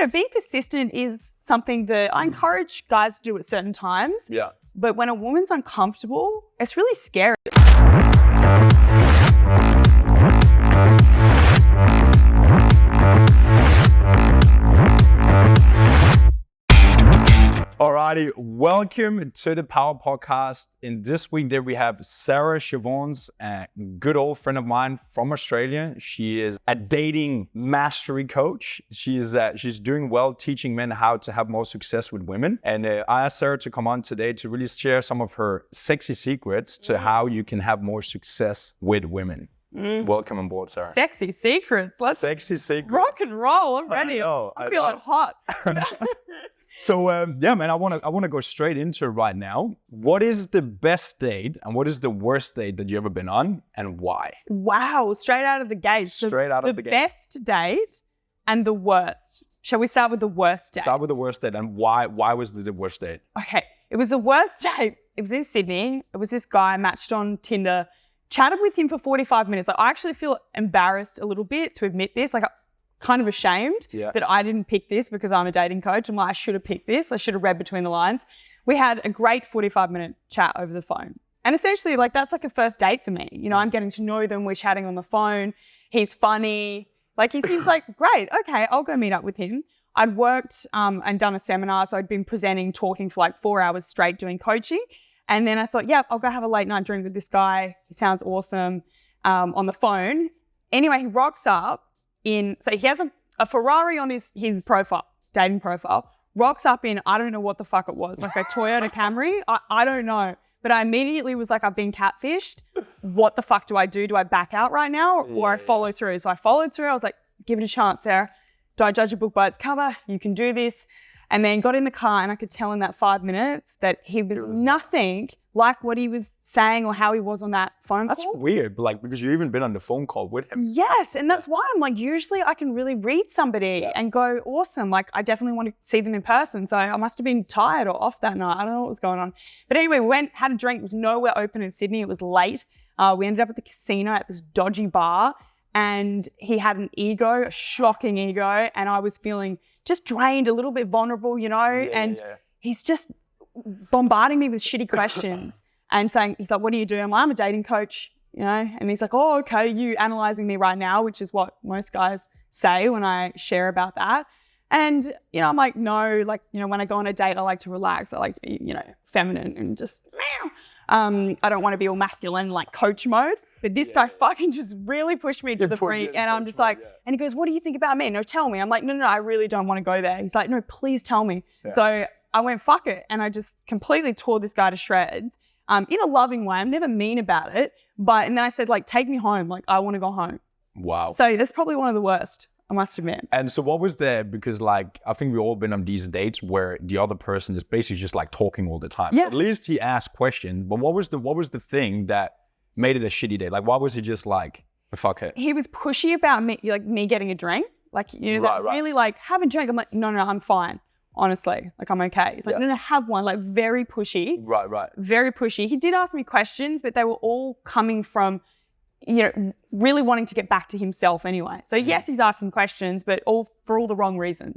being persistent is something that I encourage guys to do at certain times. Yeah. But when a woman's uncomfortable, it's really scary. Alrighty, welcome to the Power Podcast. In this week there we have Sarah Jeavons, a good old friend of mine from Australia. She is a dating mastery coach. She's doing well teaching men how to have more success with women. And I asked Sarah to come on today to really share some of her sexy secrets to how you can have more success with women. Welcome on board, Sarah. Sexy secrets. Sexy secrets. Rock and roll. I'm ready. I'm feeling hot. So yeah, man, I want to go straight into it right now. What is the best date and what is the worst date that you ever been on and why? Wow, straight out of the gate. Straight out of the gate. The best date and the worst. Shall we start with the worst date? Start with the worst date and why was it the worst date? Okay, it was the worst date. It was in Sydney. It was this guy I matched on Tinder, chatted with him for 45 minutes. Like, I actually feel embarrassed a little bit to admit this. Like, kind of ashamed that I didn't pick this because I'm a dating coach. I'm like, I should have picked this. I should have read between the lines. We had a great 45-minute chat over the phone. And essentially, like, that's like a first date for me. You know, I'm getting to know them. We're chatting on the phone. He's funny. Like, he seems like, great. Okay, I'll go meet up with him. I'd worked and done a seminar. So I'd been presenting, talking for like 4 hours straight doing coaching. And then I thought, yeah, I'll go have a late night drink with this guy. He sounds awesome on the phone. Anyway, he rocks up. So he has a Ferrari on his profile, dating profile, rocks up in, I don't know what the fuck it was, like a Toyota Camry. I don't know. But I immediately was like, I've been catfished. What the fuck do I do? Do I back out right now or I follow through? So I followed through. I was like, give it a chance, Sarah. Don't judge a book by its cover. You can do this. And then got in the car and I could tell in that 5 minutes that he was nothing like what he was saying or how he was on that phone call. That's weird, but like, because you've even been on the phone call with him. Yes, and that's why I'm like, usually I can really read somebody and go, awesome. Like, I definitely want to see them in person. So I must have been tired or off that night. I don't know what was going on. But anyway, we went, had a drink. It was nowhere open in Sydney. It was late. We ended up at the casino at this dodgy bar. And he had an ego, a shocking ego. And I was feeling just drained, a little bit vulnerable, you know, he's just bombarding me with shitty questions and saying, he's like, what do you do? I'm a dating coach, you know, and he's like, oh, okay, you analyzing me right now, which is what most guys say when I share about that. And, you know, I'm like, no, like, you know, when I go on a date, I like to relax. I like to be, you know, feminine and just, I don't want to be all masculine, like coach mode. But this guy fucking just really pushed me to the brink. And I'm just like, and he goes, what do you think about me? No, tell me. I'm like, no, I really don't want to go there. He's like, no, please tell me. Yeah. So I went, fuck it. And I just completely tore this guy to shreds in a loving way. I'm never mean about it. And then I said, like, take me home. Like, I want to go home. Wow. So that's probably one of the worst, I must admit. And so what was there? Because like, I think we've all been on these dates where the other person is basically just like talking all the time. Yeah. So at least he asked questions. But what was the thing that made it a shitty day? Like, why was he just like, fuck it? He was pushy about me, like me getting a drink. Like, you know, really like, have a drink. I'm like, no, I'm fine. Honestly, like, I'm okay. He's like, no, have one. Like, very pushy. Right. Very pushy. He did ask me questions, but they were all coming from, you know, really wanting to get back to himself anyway. So yes, he's asking questions, but for all the wrong reasons.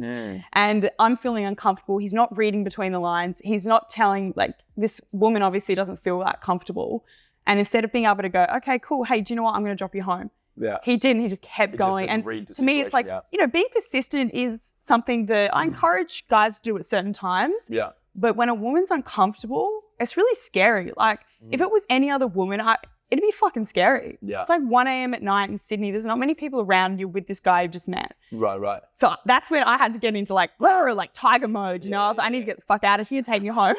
And I'm feeling uncomfortable. He's not reading between the lines. He's not telling, like, this woman obviously doesn't feel that comfortable. And instead of being able to go, okay, cool. Hey, do you know what? I'm going to drop you home. Yeah. He didn't. He just kept going. And to me, it's like, you know, being persistent is something that I encourage guys to do at certain times. Yeah. But when a woman's uncomfortable, it's really scary. Like, if it was any other woman, it'd be fucking scary. Yeah. It's like 1 a.m. at night in Sydney. There's not many people around you with this guy you've just met. Right. So that's when I had to get into like tiger mode. You know, I was like, I need to get the fuck out of here, take me home.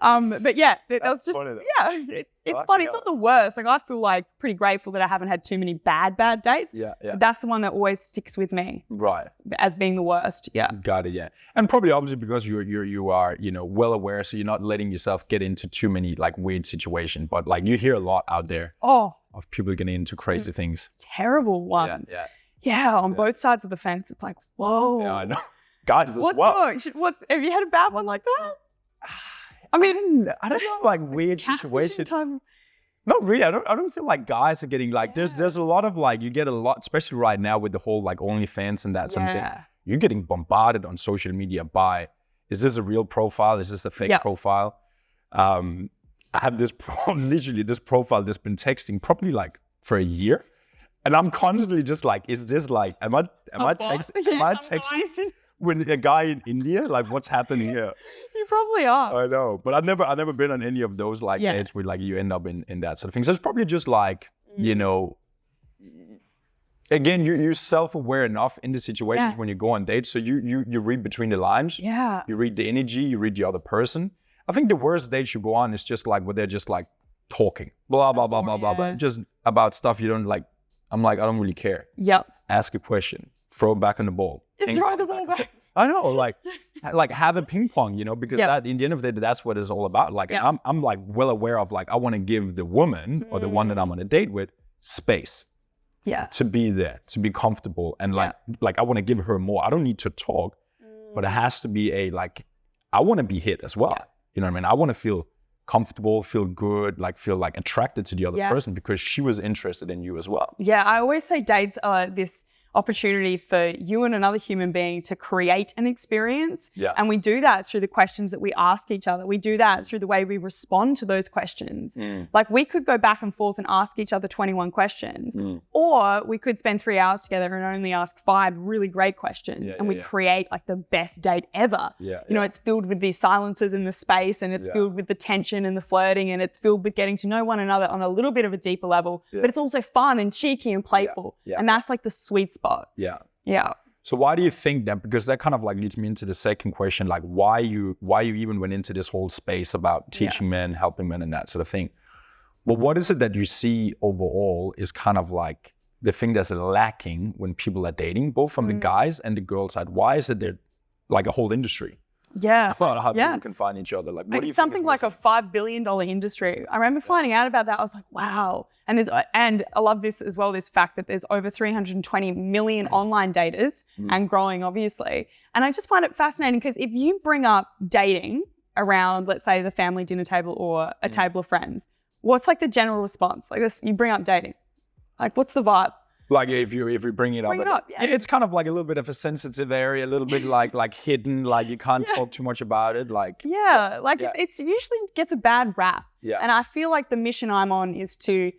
But yeah, that was just funny, it's funny. It's not the worst. Like, I feel like pretty grateful that I haven't had too many bad dates. Yeah. But that's the one that always sticks with me. Right. As being the worst. Yeah. Got it. Yeah. And probably obviously because you are, you know, well aware, so you're not letting yourself get into too many like weird situations. But like, you hear a lot out there of people getting into crazy things. Terrible ones. Yeah. On both sides of the fence. It's like, whoa. Yeah, I know. Guys, as well. Have you had a bad one like that? I mean, I don't know, like weird situations. Not really. I don't feel like guys are getting like, there's a lot of like, you get a lot, especially right now with the whole like OnlyFans and that something. you're getting bombarded on social media by, is this a real profile? Is this a fake profile? I have this literally this profile that's been texting probably like for a year. And I'm constantly just like, is this like, am I texting with a guy in India? Like, what's happening here? You probably are. I know, but I've never been on any of those like dates where like you end up in that sort of thing. So it's probably just like, you know, again, you're self-aware enough in the situations when you go on dates. So you read between the lines. Yeah. You read the energy, you read the other person. I think the worst dates you go on is just like where they're just like talking, blah, blah, blah, blah, blah, blah, just about stuff you don't like. I'm like, I don't really care. Yep. Ask a question, throw it back on the ball. Throw the ball back. I know, like have a ping pong, you know, because that in the end of the day, that's what it's all about. Like I'm like well aware of like, I want to give the woman or the one that I'm on a date with space. Yeah. To be there, to be comfortable. And like I want to give her more. I don't need to talk, but it has to be I want to be hit as well. Yeah. You know what I mean? I want to feel comfortable, feel good, like feel like attracted to the other person because she was interested in you as well. Yeah, I always say dates are this opportunity for you and another human being to create an experience. Yeah. And we do that through the questions that we ask each other. We do that through the way we respond to those questions. Like we could go back and forth and ask each other 21 questions, or we could spend 3 hours together and only ask 5 really great questions and we create like the best date ever. You know, it's filled with these silences in the space and it's filled with the tension and the flirting and it's filled with getting to know one another on a little bit of a deeper level, but it's also fun and cheeky and playful. And that's like the sweet spot. Yeah. Yeah. So why do you think that? Because that kind of like leads me into the second question, like why you even went into this whole space about teaching men, helping men and that sort of thing. Well, what is it that you see overall is kind of like the thing that's lacking when people are dating, both from the guys and the girls side? Why is it there like a whole industry? Yeah. About how people can find each other. Like, what do you something think like a $5 billion industry. I remember finding out about that. I was like, wow. And I love this as well, this fact that there's over 320 million online daters and growing, obviously. And I just find it fascinating because if you bring up dating around, let's say, the family dinner table or a table of friends, what's like the general response? Like this, you bring up dating. Like, what's the vibe? Like if you bring it up, it's kind of like a little bit of a sensitive area, a little bit like hidden, like you can't talk too much about it. Like it's usually gets a bad rap. Yeah. And I feel like the mission I'm on is to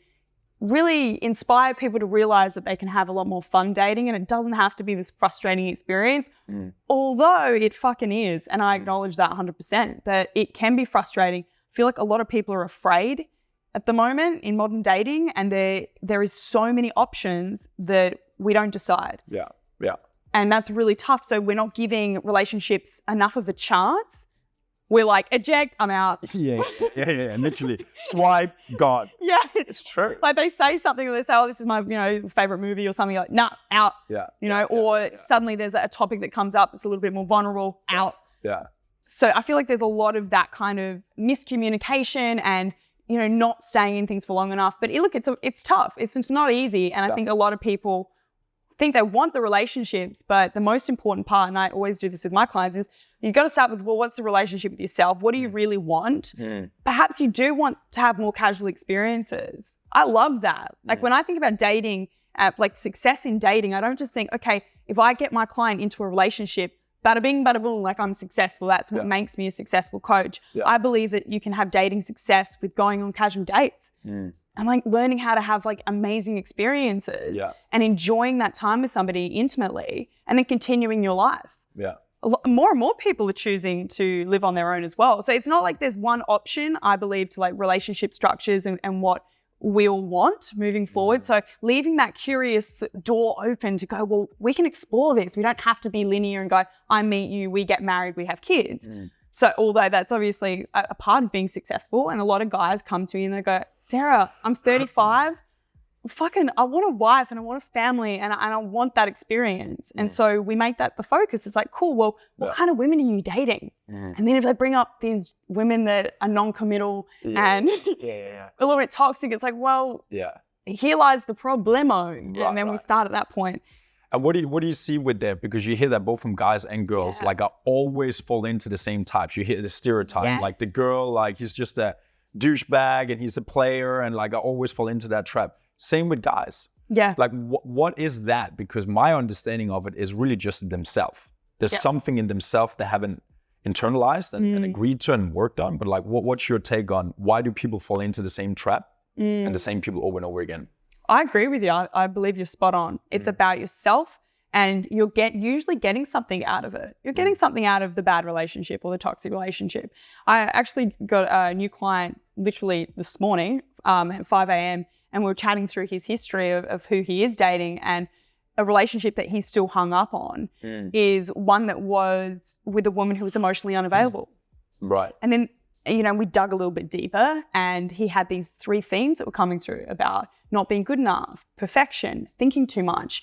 really inspire people to realize that they can have a lot more fun dating and it doesn't have to be this frustrating experience, although it fucking is. And I acknowledge that 100%, that it can be frustrating. I feel like a lot of people are afraid at the moment in modern dating, and there is so many options that we don't decide. Yeah, yeah. And that's really tough. So we're not giving relationships enough of a chance. We're like, eject, I'm out. Yeah. Literally, swipe, gone. Yeah, it's true. Like they say something, or they say, "Oh, this is my favorite movie," or something. You're like, "Nah, out." Yeah. Or suddenly there's a topic that comes up that's a little bit more vulnerable. Out. Yeah. So I feel like there's a lot of that kind of miscommunication and not staying in things for long enough. But look, it's tough. It's not easy. And I think a lot of people think they want the relationships, but the most important part, and I always do this with my clients, is you've got to start with, well, what's the relationship with yourself? What do you really want? Perhaps you do want to have more casual experiences. I love that. Like when I think about dating, like success in dating, I don't just think, okay, if I get my client into a relationship, bada bing, bada boom, like I'm successful. That's what makes me a successful coach. Yeah. I believe that you can have dating success with going on casual dates and like learning how to have like amazing experiences and enjoying that time with somebody intimately and then continuing your life. Yeah. More and more people are choosing to live on their own as well. So it's not like there's one option, I believe, to like relationship structures and what we'll want moving forward. So leaving that curious door open to go, well, we can explore this. We don't have to be linear and go, I meet you, we get married, we have kids. So although that's obviously a part of being successful, and a lot of guys come to me and they go, Sarah, I'm 35. I want a wife and I want a family and I want that experience. And so we make that the focus. It's like, cool, well, what kind of women are you dating? And then if they bring up these women that are non-committal and a little bit toxic, it's like, well, here lies the problemo. And then we start at that point. And what do you see with that? Because you hear that both from guys and girls, like I always fall into the same types. You hear the stereotype, like the girl, like he's just a douchebag and he's a player, and like I always fall into that trap. Same with guys. Yeah. Like what is that? Because my understanding of it is really just themselves. There's something in themselves they haven't internalized and agreed to and worked on. But like, what's your take on why do people fall into the same trap and the same people over and over again? I agree with you. I believe you're spot on. It's about yourself, and you're usually getting something out of it. You're getting something out of the bad relationship or the toxic relationship. I actually got a new client literally this morning at 5 a.m. and we were chatting through his history of who he is dating, and a relationship that he's still hung up on is one that was with a woman who was emotionally unavailable. Right. And then, we dug a little bit deeper, and he had these 3 themes that were coming through about not being good enough, perfection, thinking too much,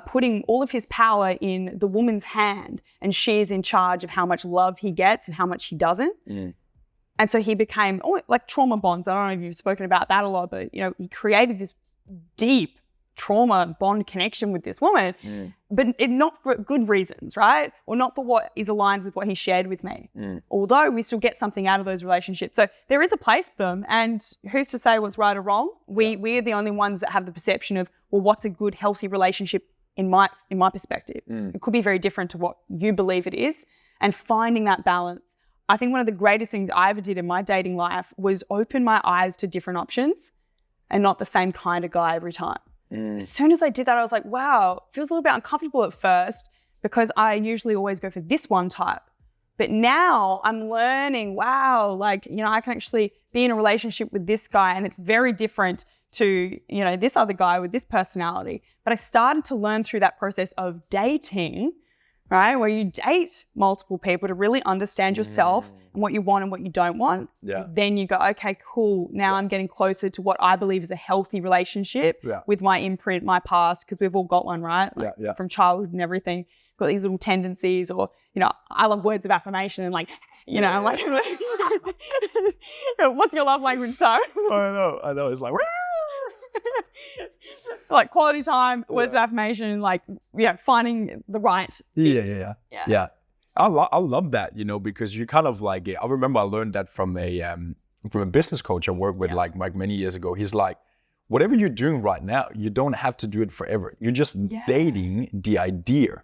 putting all of his power in the woman's hand, and she's in charge of how much love he gets and how much he doesn't. And so he became like trauma bonds. I don't know if you've spoken about that a lot, but he created this deep trauma bond connection with this woman, but not for good reasons, right? Or not for what is aligned with what he shared with me. Although we still get something out of those relationships. So there is a place for them, and who's to say what's right or wrong? We are the only ones that have the perception of, well, what's a good, healthy relationship in my perspective? It could be very different to what you believe it is, and finding that balance. I think one of the greatest things I ever did in my dating life was open my eyes to different options and not the same kind of guy every time. As soon as I did that, I was like, wow, it feels a little bit uncomfortable at first because I usually always go for this one type. But now I'm learning, wow, like, I can actually be in a relationship with this guy and it's very different to, this other guy with this personality. But I started to learn through that process of dating, right, where you date multiple people to really understand yourself and what you want and what you don't want. Then you go, okay, cool. Now I'm getting closer to what I believe is a healthy relationship with my imprint, my past, because we've all got one, right? Like, from childhood and everything, got these little tendencies, or, I love words of affirmation and like, like, what's your love language, Tom? I know. It's like, like quality time, words of affirmation, like, finding the right fit. Yeah. I love that, because you kind of like, I remember I learned that from a business coach I worked with like many years ago. He's like, whatever you're doing right now, you don't have to do it forever. You're just dating the idea,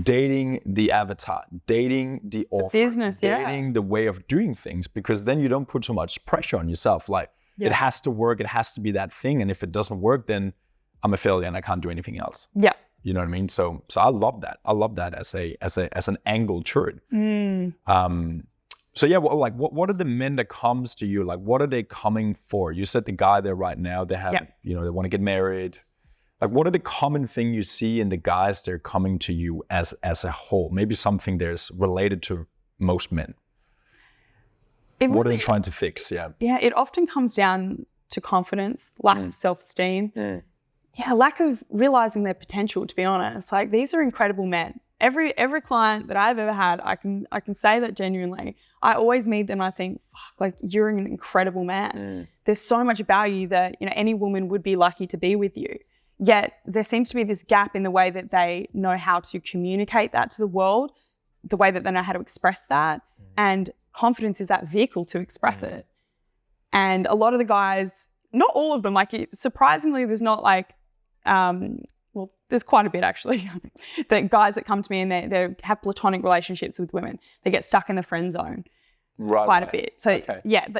dating the avatar, dating the offer, business, dating the way of doing things, because then you don't put so much pressure on yourself. Like, it has to work. It has to be that thing. And if it doesn't work, then I'm a failure and I can't do anything else. Yeah. You know what I mean? So I love that. I love that as an angle to it. So yeah, what are the men that comes to you? Like, what are they coming for? You said the guy there right now, they have, they want to get married. Like, what are the common thing you see in the guys that are coming to you as a whole? Maybe something that's related to most men. What are they trying to fix? Yeah, it often comes down to confidence, lack of self-esteem. Lack of realizing their potential, to be honest. Like, these are incredible men. Every client that I've ever had, I can say that genuinely. I always meet them and I think, fuck, like, you're an incredible man. There's so much about you that, any woman would be lucky to be with you. Yet there seems to be this gap in the way that they know how to communicate that to the world, the way that they know how to express that. And confidence is that vehicle to express it. And a lot of the guys, not all of them, like, surprisingly, there's not like, there's quite a bit actually, that guys that come to me and they have platonic relationships with women, they get stuck in the friend zone quite a bit. So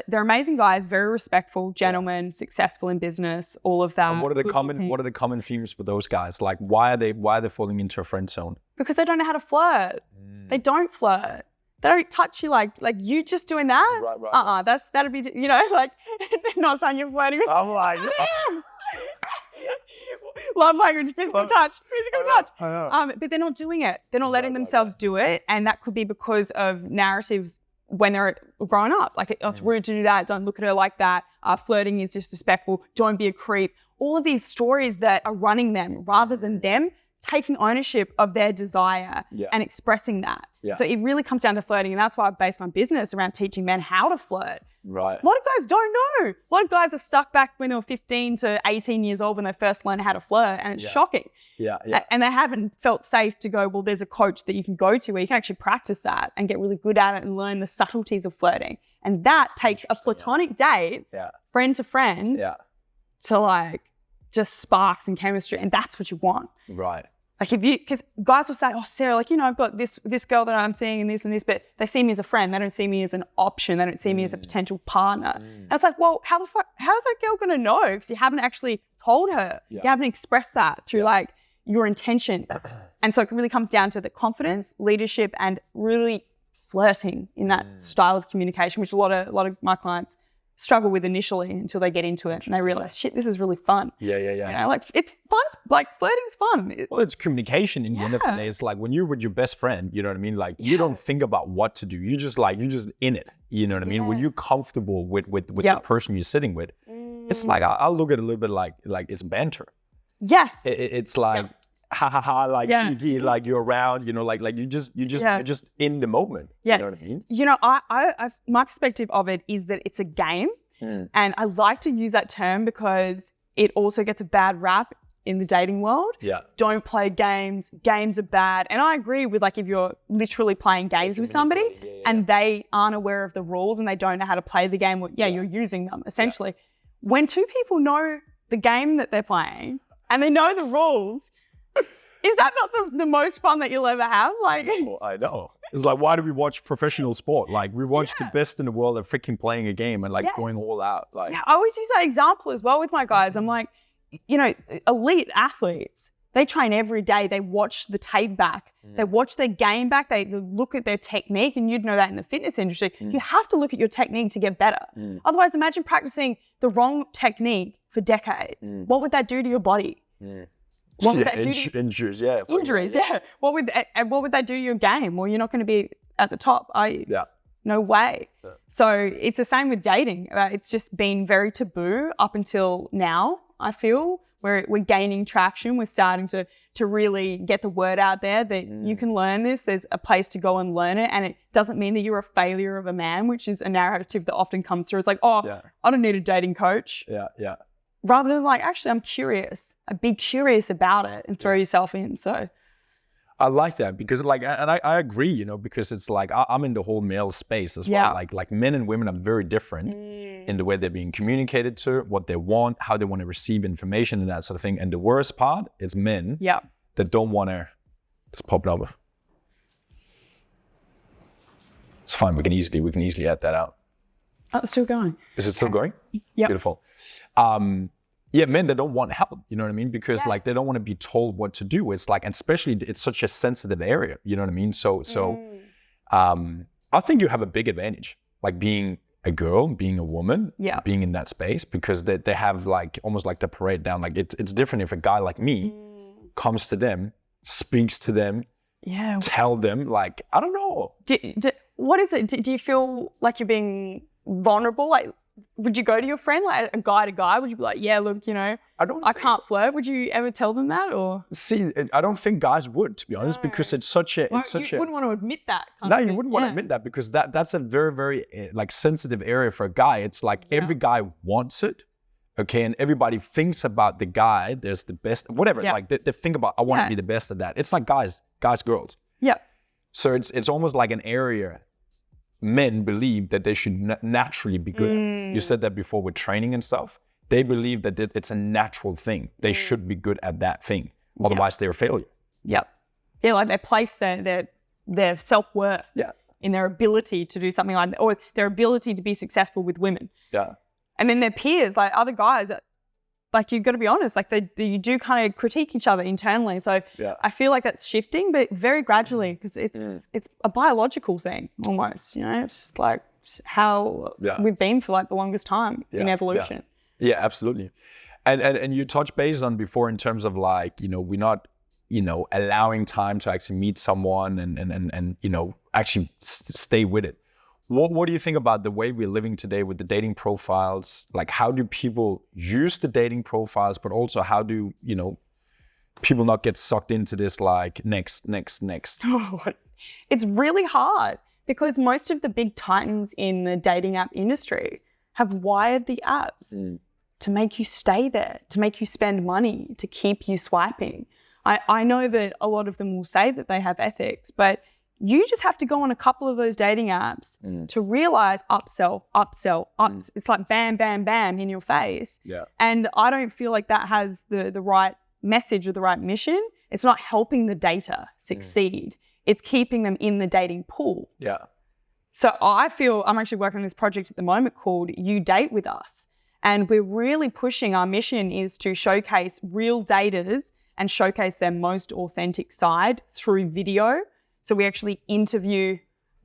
they're amazing guys, very respectful, gentlemen, successful in business, all of that. And what are the common themes for those guys? Like, why are they falling into a friend zone? Because they don't know how to flirt. They don't flirt. They don't touch you like you just doing that. Right. That'd be, like, not saying you're flirting with. I'm like, love language, physical touch. I know. But they're not doing it. They're not letting themselves do it. And that could be because of narratives when they're growing up. Like, it's rude to do that. Don't look at her like that. Flirting is disrespectful. Don't be a creep. All of these stories that are running them rather than them taking ownership of their desire and expressing that. So it really comes down to flirting. And that's why I base my business around teaching men how to flirt. Right. A lot of guys don't know. A lot of guys are stuck back when they were 15 to 18 years old when they first learned how to flirt, and it's shocking. And they haven't felt safe to go, well, there's a coach that you can go to where you can actually practice that and get really good at it and learn the subtleties of flirting. And that takes a platonic date, friend to friend, to like just sparks and chemistry, and that's what you want. Right. Like because guys will say, oh, Sarah, like, I've got this girl that I'm seeing and this, but they see me as a friend. They don't see me as an option. They don't see me as a potential partner. And it's like, well, how is that girl going to know? Because you haven't actually told her. Yeah. You haven't expressed that through like your intention. And so it really comes down to the confidence, leadership, and really flirting in that style of communication, which a lot of my clients struggle with initially until they get into it and they realize, shit, this is really fun. Yeah. Like, it's fun. Like, flirting's fun. Well, it's communication in the end of the day. It's like when you're with your best friend, you know what I mean? Like, you don't think about what to do. You're just in it. You know what I mean? When you're comfortable with the person you're sitting with, it's like, I'll look at it a little bit like it's banter. Yes. It's like, ha ha ha, like cheeky, like you're around, like you're just in the moment. Yeah. You know what I mean? I my perspective of it is that it's a game, and I like to use that term because it also gets a bad rap in the dating world. Yeah. Don't play games. Games are bad. And I agree with, like, if you're literally playing games with somebody and they aren't aware of the rules and they don't know how to play the game, you're using them essentially. Yeah. When two people know the game that they're playing and they know the rules, is that not the most fun that you'll ever have? Like, I know. It's like, why do we watch professional sport? Like, we watch the best in the world at freaking playing a game and going all out. Like, I always use that example as well with my guys. I'm like, elite athletes, they train every day. They watch the tape back. They watch their game back. They look at their technique, and you'd know that in the fitness industry. You have to look at your technique to get better. Otherwise, imagine practicing the wrong technique for decades. What would that do to your body? What would that do to injuries? Injuries, yeah. What would that do to your game? Well, you're not going to be at the top, are you? Yeah. No way. Yeah. So it's the same with dating. It's just been very taboo up until now, I feel. We're gaining traction. We're starting to really get the word out there that you can learn this. There's a place to go and learn it. And it doesn't mean that you're a failure of a man, which is a narrative that often comes through. It's like, I don't need a dating coach. Yeah. Rather than like, actually, I'm curious. Be curious about it and throw yourself in. So I like that because and I agree, because it's like I'm in the whole male space as well. Like men and women are very different in the way they're being communicated to, what they want, how they want to receive information and that sort of thing. And the worst part is men that don't want to just pop it over. It's fine. We can easily add that out. Oh, it's still going. Is it still going? Yeah. Beautiful. Men that don't want help, you know what I mean? Because like they don't want to be told what to do. It's like, and especially it's such a sensitive area, you know what I mean? So I think you have a big advantage, like being a girl, being a woman, being in that space, because they have like almost like the parade down. Like it's different if a guy like me comes to them, speaks to them, tell them, like, I don't know. What is it? Do you feel like you're being vulnerable? Like, would you go to your friend, like a guy to guy? Would you be like, yeah, look, I can't flirt? Would you ever tell them that? Or see, I don't think guys would, to be honest, because it's such a. You wouldn't want to admit that. You wouldn't want to admit that because that's a very, very like sensitive area for a guy. It's like every guy wants it, okay, and everybody thinks about the guy. There's the best, whatever. Like they think about, I want to be the best at that. It's like guys, girls. Yeah. So it's almost like an area men believe that they should naturally be good at. You said that before with training and stuff. They believe that it's a natural thing. They should be good at that thing. Otherwise, they're a failure. Yep. Yeah, like they place their self-worth in their ability to do something like that, or their ability to be successful with women. Yeah. And then their peers, like other guys, like you've got to be honest, like you do kind of critique each other internally. So I feel like that's shifting, but very gradually because it's a biological thing almost, It's just like how we've been for like the longest time in evolution. Yeah, absolutely. And you touched base on before in terms of like, we're not, allowing time to actually meet someone and actually stay with it. What do you think about the way we're living today with the dating profiles? Like, how do people use the dating profiles, but also how do, people not get sucked into this like next? Oh, it's really hard because most of the big titans in the dating app industry have wired the apps to make you stay there, to make you spend money, to keep you swiping. I know that a lot of them will say that they have ethics, but You just have to go on a couple of those dating apps to realize upsell. It's like bam, bam, bam in your face. Yeah. And I don't feel like that has the right message or the right mission. It's not helping the dater succeed. It's keeping them in the dating pool. Yeah. So I feel I'm actually working on this project at the moment called You Date With Us. And we're really pushing, our mission is to showcase real daters and showcase their most authentic side through video. So we actually interview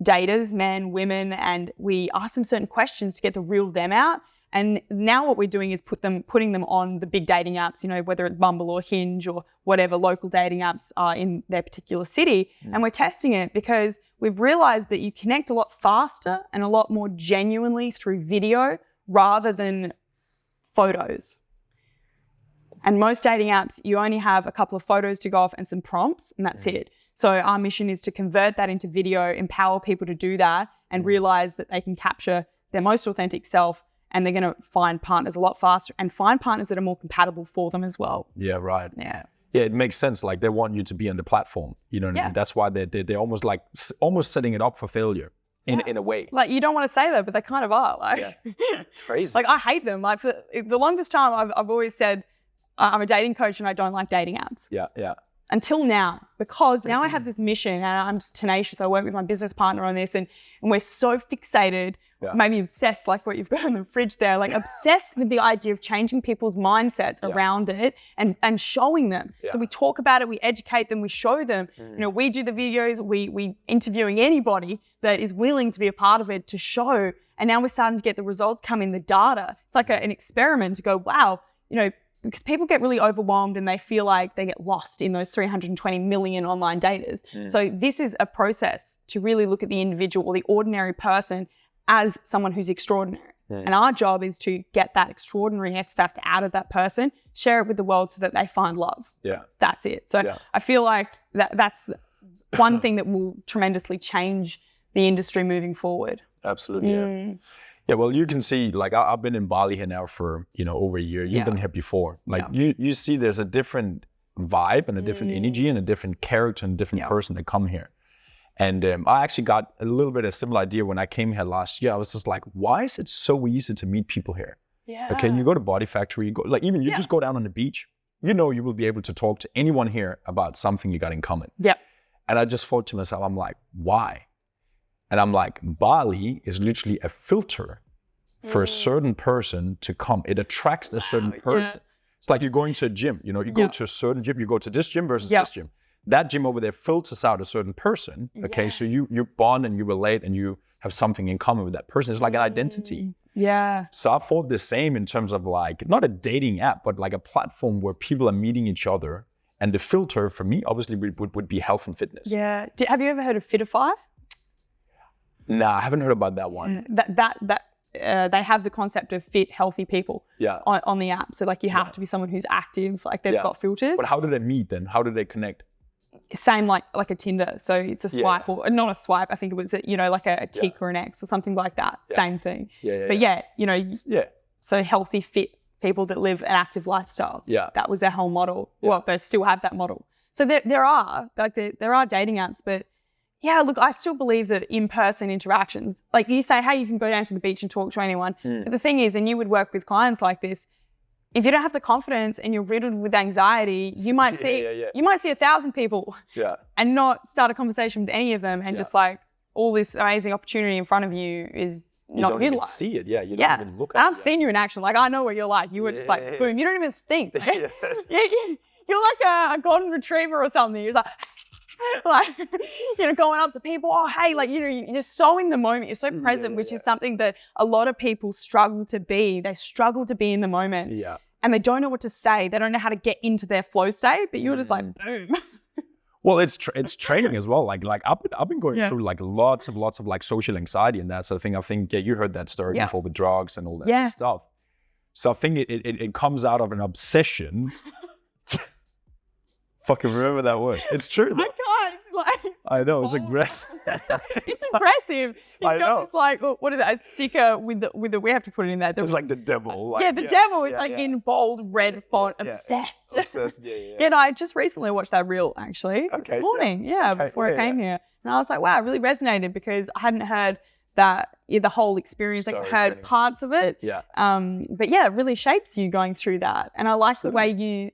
daters, men, women, and we ask them certain questions to get the real them out. And now what we're doing is putting them on the big dating apps, you know, whether it's Bumble or Hinge or whatever local dating apps are in their particular city. And we're testing it because we've realized that you connect a lot faster and a lot more genuinely through video rather than photos. And most dating apps, you only have a couple of photos to go off and some prompts, and that's it. So our mission is to convert that into video, empower people to do that, and realize that they can capture their most authentic self, and they're going to find partners a lot faster and find partners that are more compatible for them as well. Yeah, right. Yeah. Yeah, it makes sense. Like they want you to be on the platform. You know what I mean? That's why they're almost like setting it up for failure in a way. Like you don't want to say that, but they kind of are. Like, crazy. Like I hate them. Like for the longest time, I've always said I'm a dating coach and I don't like dating apps. Yeah, yeah. Until now, because now I have this mission and I'm tenacious. I work with my business partner on this and we're so fixated, maybe obsessed, like what you've got in the fridge there, like obsessed with the idea of changing people's mindsets around it and showing them. So we talk about it, we educate them, we show them, you know, we do the videos, we interviewing anybody that is willing to be a part of it to show. And now we're starting to get the results come in, the data. It's like an experiment to go, wow, you know, because people get really overwhelmed and they feel like they get lost in those 320 million online daters. So this is a process to really look at the individual or the ordinary person as someone who's extraordinary. And our job is to get that extraordinary X factor out of that person, share it with the world so that they find love. Yeah. That's it. So I feel like that's one thing that will tremendously change the industry moving forward. Absolutely, Yeah, well, you can see, like, I've been in Bali here now for, you know, over a year. You've been here before. Like, you see there's a different vibe and a different energy and a different character and a different person that come here. And I actually got a little bit of a similar idea when I came here last year. I was just like, why is it so easy to meet people here? Yeah. Okay, you go to Body Factory, you go, like, even you just go down on the beach, you know you will be able to talk to anyone here about something you got in common. Yeah. And I just thought to myself, I'm like, why? And I'm like, Bali is literally a filter for a certain person to come. It attracts a certain person. It's like you're going to a gym, you know, you go to a certain gym, you go to this gym versus this gym. That gym over there filters out a certain person, okay? So you bond and you relate and you have something in common with that person. It's like an identity. Yeah. So I thought the same in terms of like, not a dating app, but like a platform where people are meeting each other. And the filter for me, obviously, would be health and fitness. Yeah. Have you ever heard of Fit5? Nah, I haven't heard about that one. They have the concept of fit, healthy people on the app. So like you have to be someone who's active, like they've got filters. But how do they meet then? How do they connect? Same like a Tinder. So it's a swipe or not a swipe. I think it was, you know, like a tick or an X or something like that. Same thing. But you know, so healthy, fit people that live an active lifestyle. Yeah. That was their whole model. Yeah. Well, they still have that model. So there are dating apps, but yeah, look, I still believe that in-person interactions, like you say, hey, you can go down to the beach and talk to anyone. But the thing is, and you would work with clients like this, if you don't have the confidence and you're riddled with anxiety, you might see 1,000 people and not start a conversation with any of them, and just like all this amazing opportunity in front of you is not utilized. You don't even see it, you don't even look at it. I've seen you in action. Like, I know what you're like. You were just like, boom, you don't even think. You're like a golden retriever or something. You're just like, you know, going up to people, oh, hey, like, you know, you're just so in the moment. You're so present, which is something that a lot of people struggle to be. They struggle to be in the moment. Yeah. And they don't know what to say. They don't know how to get into their flow state, but you're just like, boom. Well, it's training as well. Like I've been going through like lots of like social anxiety and that sort of thing. I think you heard that story before with drugs and all that sort of stuff. So I think it comes out of an obsession. Fucking remember that word. It's true. I can't. It's I know, it's aggressive. It's aggressive. He's I got know. this like, what is it, a sticker with the, we have to put it in there. It's like the devil. Like, yeah, the devil. It's in bold red font, obsessed. Obsessed, Yeah, no, I just recently watched that reel actually this morning. Before I came here. And I was like, wow, it really resonated because I hadn't heard that, the whole experience. Like I heard parts of it. Yeah. But yeah, it really shapes you going through that. And I like the way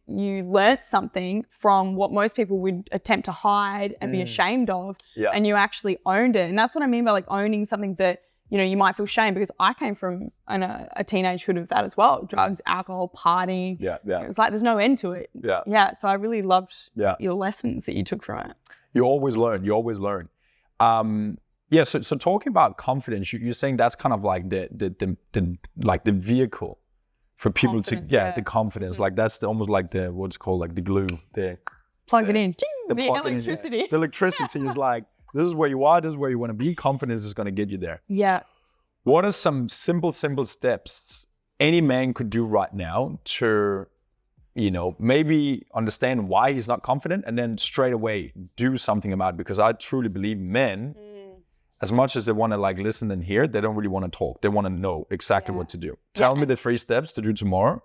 you learnt something from what most people would attempt to hide and be ashamed of. Yeah. And you actually owned it. And that's what I mean by like owning something that, you might feel shame, because I came from a teenagehood of that as well. Drugs, alcohol, partying. Yeah. It was like there's no end to it. Yeah. Yeah. So I really loved your lessons that you took from it. You always learn. Yeah. So talking about confidence, you're saying that's kind of like the vehicle for people the confidence. Like that's almost like the what's called like the glue. Plug it in. The electricity. The electricity is like, this is where you are. This is where you want to be. Confidence is going to get you there. Yeah. What are some simple steps any man could do right now to, maybe understand why he's not confident and then straight away do something about it? Because I truly believe men, as much as they want to like listen and hear, they don't really want to talk. They want to know exactly what to do. Tell me the 3 steps to do tomorrow.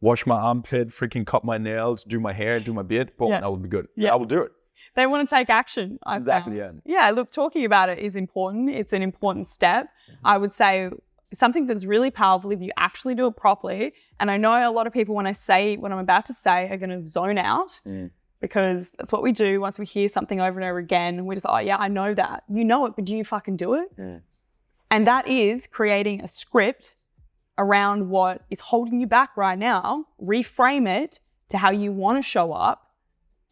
Wash my armpit, freaking cut my nails, do my hair, do my beard. Boom, that will be good. I will do it. They want to take action. Exactly. Yeah. Look, talking about it is important. It's an important step. I would say something that's really powerful if you actually do it properly. And I know a lot of people, when I say what I'm about to say, are going to zone out because that's what we do. Once we hear something over and over again, we just, oh yeah, I know that. You know it, but do you fucking do it? And that is creating a script around what is holding you back right now, reframe it to how you want to show up,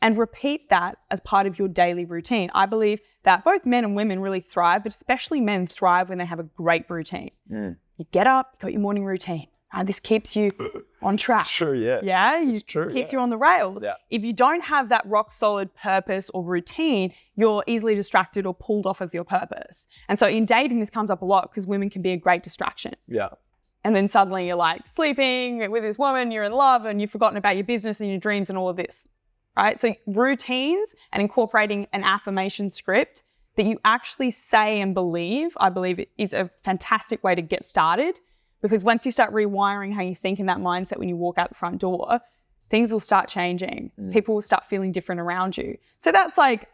and repeat that as part of your daily routine. I believe that both men and women really thrive, but especially men thrive when they have a great routine. You get up, you got your morning routine. This keeps you on track. Sure, yeah. Yeah, keeps you on the rails. Yeah. If you don't have that rock solid purpose or routine, you're easily distracted or pulled off of your purpose. And so in dating, this comes up a lot because women can be a great distraction. Yeah. And then suddenly you're like sleeping with this woman, you're in love, and you've forgotten about your business and your dreams and all of this. Right? So routines and incorporating an affirmation script that you actually say and believe, I believe it is a fantastic way to get started, because once you start rewiring how you think in that mindset when you walk out the front door, things will start changing. People will start feeling different around you. So that's like,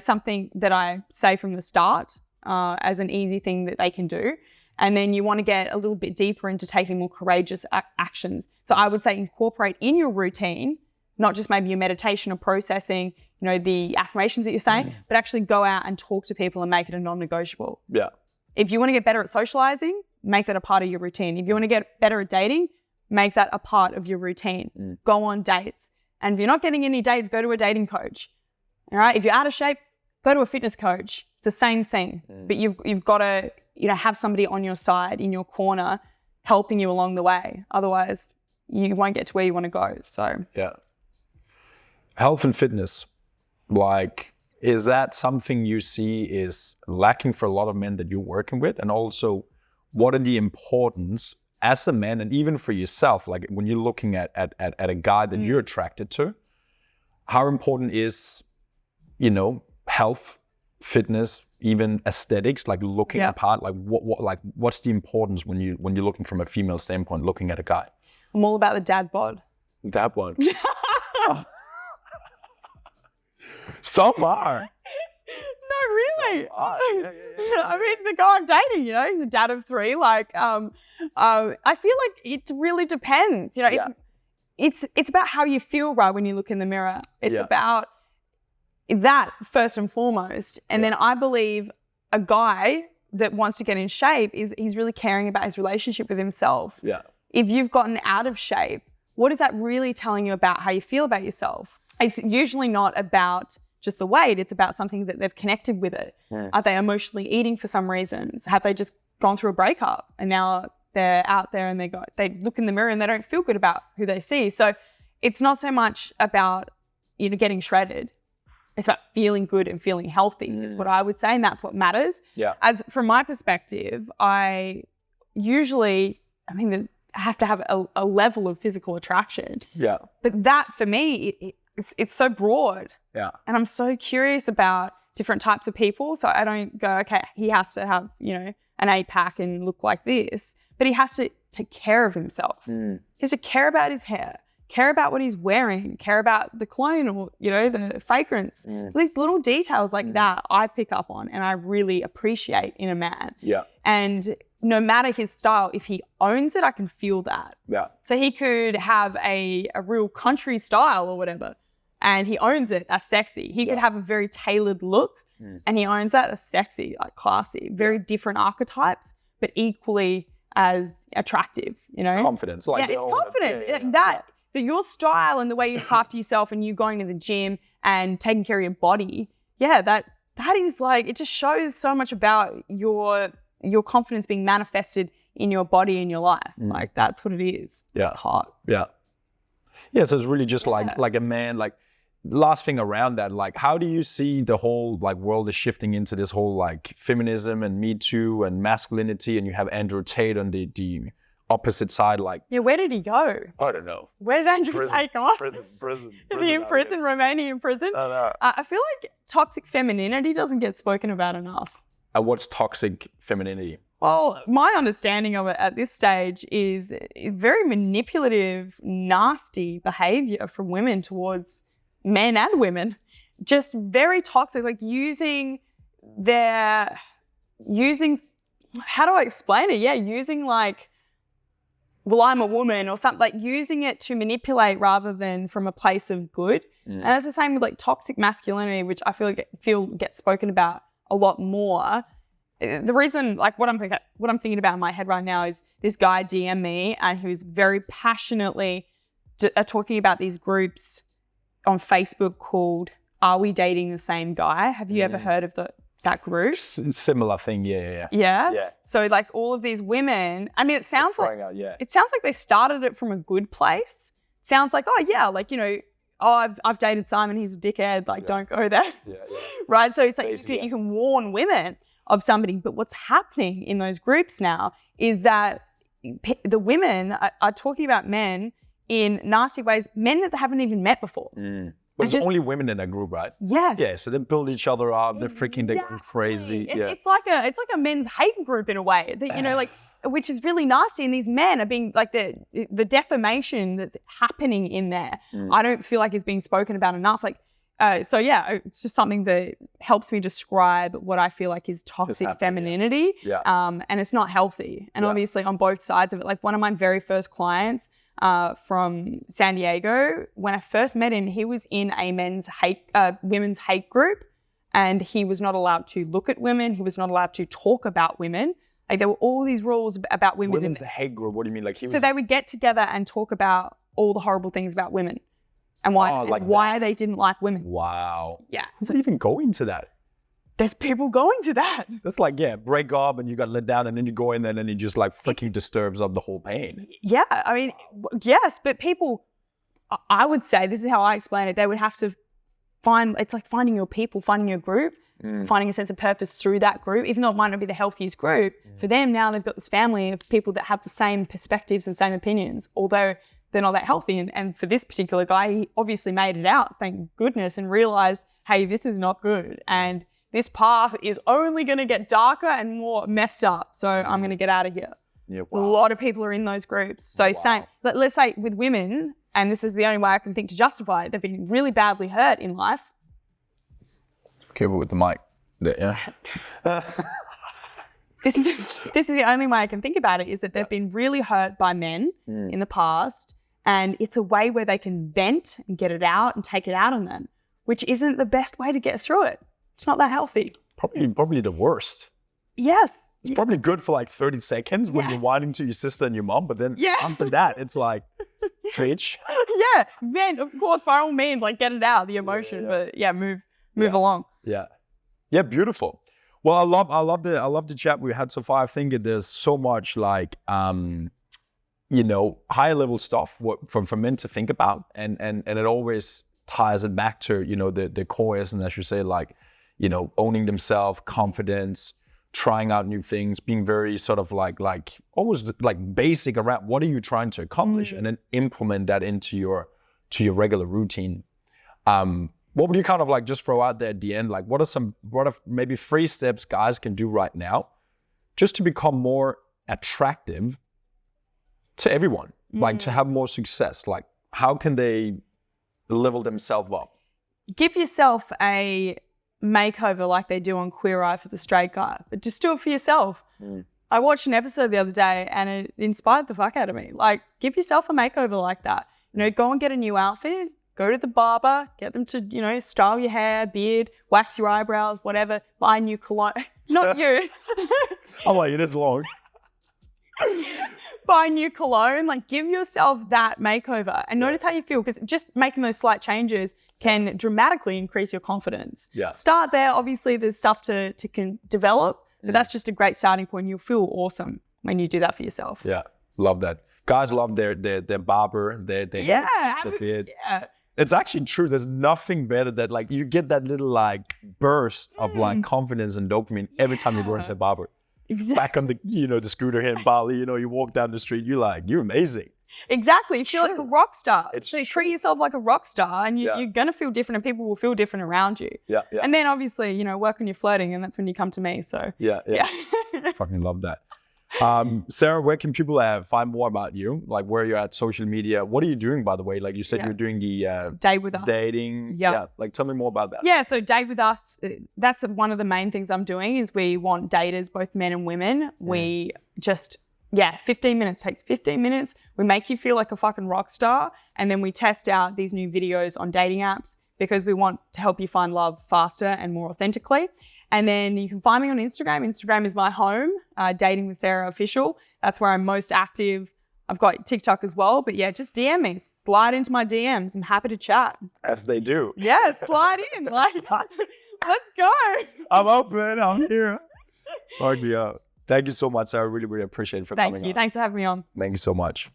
something that I say from the start as an easy thing that they can do. And then you want to get a little bit deeper into taking more courageous actions. So I would say incorporate in your routine, not just maybe your meditation or processing, the affirmations that you're saying, but actually go out and talk to people and make it a non-negotiable. Yeah. If you want to get better at socializing, make that a part of your routine. If you want to get better at dating, make that a part of your routine. Go on dates. And if you're not getting any dates, go to a dating coach. All right. If you're out of shape, go to a fitness coach. It's the same thing. But you've got to, have somebody on your side, in your corner, helping you along the way. Otherwise, you won't get to where you want to go. So yeah. Health and fitness, like, is that something you see is lacking for a lot of men that you're working with? And also, what are the importance as a man, and even for yourself, like when you're looking at a guy that you're attracted to, how important is, health, fitness, even aesthetics, like looking apart, like what's the importance when you're looking from a female standpoint, looking at a guy? I'm all about the dad bod. That one. Some are. No, really. I mean, the guy I'm dating, he's a dad of 3. Like, I feel like it really depends. It's about how you feel, right, when you look in the mirror. It's about that first and foremost. And then I believe a guy that wants to get in shape he's really caring about his relationship with himself. Yeah. If you've gotten out of shape, what is that really telling you about how you feel about yourself? It's usually not about just the weight. It's about something that they've connected with it. Are they emotionally eating for some reasons? Have they just gone through a breakup and now they're out there and they look in the mirror and they don't feel good about who they see? So it's not so much about, getting shredded. It's about feeling good and feeling healthy is what I would say. And that's what matters. Yeah. As from my perspective, I usually, have to have a level of physical attraction. Yeah. But that for me, it's so broad. Yeah. And I'm so curious about different types of people. So I don't go, okay, he has to have, an 8-pack and look like this, but he has to take care of himself. He has to care about his hair, care about what he's wearing, care about the cologne or, the fragrance. These little details like that I pick up on and I really appreciate in a man. Yeah. And no matter his style, if he owns it, I can feel that. Yeah. So he could have a real country style or whatever, and he owns it. That's sexy. He could have a very tailored look, and he owns that. That's sexy, like classy. Very different archetypes, but equally as attractive. Confidence, like it's confidence. That your style and the way you look after yourself, and you going to the gym and taking care of your body. Yeah, that is like, it just shows so much about your confidence being manifested in your body and your life. Like that's what it is. Yeah. It's hot. Yeah. Yeah. So it's really just like a man, like last thing around that, like how do you see the whole like world is shifting into this whole like feminism and Me Too and masculinity, and you have Andrew Tate on the opposite side, like. Yeah, where did he go? I don't know. Where's Andrew Tate gone? Prison. Is he in prison, Romanian prison? I don't know. I feel like toxic femininity doesn't get spoken about enough. What's toxic femininity? Well, my understanding of it at this stage is very manipulative, nasty behavior from women towards men and women. Just very toxic, like using, how do I explain it? Yeah, using like, well, I'm a woman or something, like using it to manipulate rather than from a place of good. And it's the same with like toxic masculinity, which I feel gets spoken about a lot more. The reason, like what I'm thinking about in my head right now is this guy DM me, and who's very passionately talking about these groups on Facebook called "Are We Dating the Same Guy?" Have you ever heard of that group? Similar thing, yeah. Yeah. So like all of these women, I mean, it sounds like they started it from a good place. It sounds like, oh yeah, like I've dated Simon, he's a dickhead, like don't go there. Yeah. Right? So it's like you can warn women of somebody, but what's happening in those groups now is that the women are talking about men in nasty ways, men that they haven't even met before. But there's only women in that group, right? Yes. Yeah, so they build each other up, they're freaking, they're going crazy. It's like a men's hate group in a way, that, like, which is really nasty, and these men are being, like, the defamation that's happening in there, I don't feel like is being spoken about enough. Like, so yeah, it's just something that helps me describe what I feel like is toxic femininity. Yeah. And it's not healthy. And obviously on both sides of it, like one of my very first clients from San Diego, when I first met him, he was in a women's hate group, and he was not allowed to look at women. He was not allowed to talk about women. Like there were all these rules about women. Women's hate group, what do you mean? Like So they would get together and talk about all the horrible things about women. And why they didn't like women. Wow. Yeah. So even go into that. There's people going to that. That's like, break up and you got let down, and then you go in there and then it just like freaking disturbs up the whole pain. Yeah. I mean, yes, but people, I would say, this is how I explain it, they would have to it's like finding your people, finding your group, finding a sense of purpose through that group, even though it might not be the healthiest group. For them now, they've got this family of people that have the same perspectives and same opinions, although they're not that healthy. And for this particular guy, he obviously made it out, thank goodness, and realized, hey, this is not good. And this path is only going to get darker and more messed up. So I'm going to get out of here. Yeah, wow. A lot of people are in those groups. So let's say with women, and this is the only way I can think to justify it, they've been really badly hurt in life. Careful with the mic. Yeah. This is the only way I can think about it, is that they've been really hurt by men in the past, and it's a way where they can vent and get it out and take it out on them, which isn't the best way to get through it. It's not that healthy. Probably the worst. Yes. It's probably good for like 30 seconds when you're whining to your sister and your mom, but then after that, it's like, bitch. Yeah, vent, of course, by all means, like get it out, the emotion, but move along. Yeah. Yeah, beautiful. Well, I love the chat we had so far. I think there's so much like higher level stuff for men to think about, and it always ties it back to the core essence, as you say, like owning themselves, confidence, trying out new things, being very sort of like almost like basic around what are you trying to accomplish, and then implement that into your regular routine. What would you kind of like just throw out there at the end? Like, what are maybe 3 steps guys can do right now just to become more attractive to everyone, like to have more success? Like, how can they level themselves up? Give yourself a makeover like they do on Queer Eye for the straight guy, but just do it for yourself. I watched an episode the other day and it inspired the fuck out of me. Like, give yourself a makeover like that. You know, go and get a new outfit, go to the barber, get them to, you know, style your hair, beard, wax your eyebrows, whatever, buy new cologne. Not you. I'm like, it is long. Buy new cologne, like give yourself that makeover and notice how you feel, because just making those slight changes can dramatically increase your confidence. Start there. Obviously there's stuff to develop, but that's just a great starting point. You'll feel awesome when you do that for yourself. Yeah, love that. Guys love their barber, their beard. It's actually true. There's nothing better that like you get that little like burst of like confidence and dopamine every time you go into a barber. Exactly. Back on the, you know, the scooter here in Bali, you know, you walk down the street, you're amazing. Exactly. You feel like a rock star. It's so you treat yourself like a rock star and you're going to feel different and people will feel different around you. And then obviously, you know, work on your flirting and that's when you come to me. So Fucking love that. Sarah, where can people find more about you? Like where you're at social media? What are you doing, by the way? Like you said, you're doing the Date with Us. Dating. Like tell me more about that. Yeah. So Date with Us, that's one of the main things I'm doing is we want daters, both men and women. We just, 15 minutes, takes 15 minutes. We make you feel like a fucking rock star. And then we test out these new videos on dating apps because we want to help you find love faster and more authentically. And then you can find me on Instagram. Instagram is my home, Dating with Sarah Official. That's where I'm most active. I've got TikTok as well, but just DM me, slide into my DMs. I'm happy to chat. As they do. Yeah, slide in. Like, let's go. I'm open. I'm here. Thank you so much, Sarah. Really, really appreciate it for coming on. Thank you. Thanks for having me on. Thank you so much.